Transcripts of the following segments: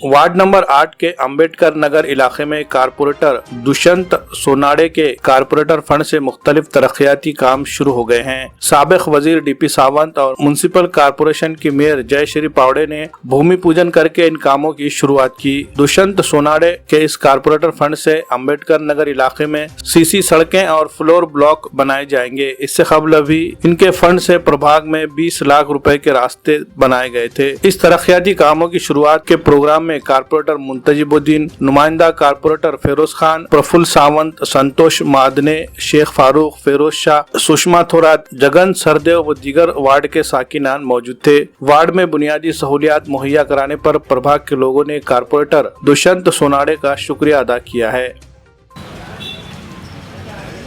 Ward number 8 के अंबेडकर नगर इलाके में corporator Dushyant सोनाड़े के corporator fund से मुख्तलिफ तरक्याती काम शुरू हो गए हैं। साबिक वजीर डीपी सावंत और म्युनिसिपल कारपोरेशन की मेयर जयश्री पावड़े ने भूमि पूजन करके इन कामों की शुरुआत की। दुष्यंत सोनाड़े के इस कारपोरेटर फंड से अंबेडकर नगर इलाके में सीसी सड़कें और फ्लोर ब्लॉक बनाए जाएंगे। इससे कबल भी इनके फंड से प्रभाग में 20 लाख रुपए के रास्ते बनाए गए थे। इस तरक्याती कामों की शुरुआत के प्रोग्राम में कारपोरेटर मुंतजिबुद्दीन, नुमाइंदा कारपोरेटर फिरोज खान, प्रफुल्ल सावंत, संतोष मादने, शेख फारूक, फिरोज शाह, सुषमा थोरात, जगन सरदेव व दीगर वार्ड के साकिनान मौजूद थे। वार्ड में बुनियादी सहूलियात मुहैया कराने पर प्रभाग के लोगों ने कारपोरेटर दुष्यंत सोनाड़े का शुक्रिया अदा किया है।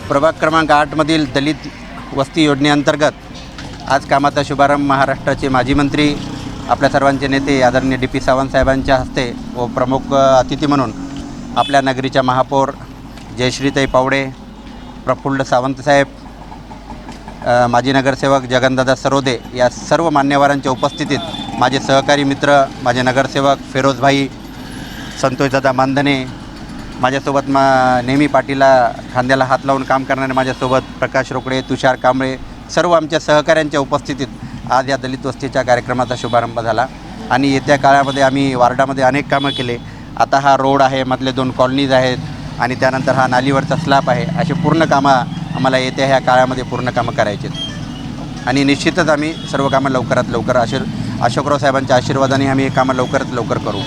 प्रभाग क्रमांक 8 मधील दलित वस्ती योजनेअंतर्गत आज कामाचा शुभारंभ महाराष्ट्राचे माजी मंत्री, आपल्या सर्वांचे नेते आदरणीय डीपी सावंत साहेबांच्या हस्ते व प्रमुख अतिथी म्हणून आपल्या नगरीच्या महापौर जयश्रीताई पावडे, प्रफुल्ल सावंत साहेब, माजी नगरसेवक जगनदादा सरोदे या सर्व मान्यवरांच्या उपस्थितीत माझे सहकारी मित्र, माझे नगरसेवक फिरोज भाई, संतोषदादा मानधने, माझ्यासोबत नेहमी पाठीला खांद्याला हात लावून काम करणारे माझ्यासोबत प्रकाश रोकडे, तुषार कांबळे, सर्व आमच्या सहकाऱ्यांच्या उपस्थितीत आज या दलित वस्तीच्या कार्यक्रमाचा शुभारंभ झाला। आणि येत्या काळामध्ये आम्ही वार्डामध्ये अनेक कामं केले। आता हा रोड आहे, मधले 2 कॉलनीज आहेत आणि त्यानंतर हा नालीवरचा स्लॅब आहे। असे पूर्ण कामं आम्हाला येत्या ह्या काळामध्ये पूर्ण कामं करायची आहेत आणि निश्चितच आम्ही सर्व कामं लवकरात लवकर अशोकराव साहेबांच्या आशीर्वादाने आम्ही हे कामं लवकरात लवकर करू।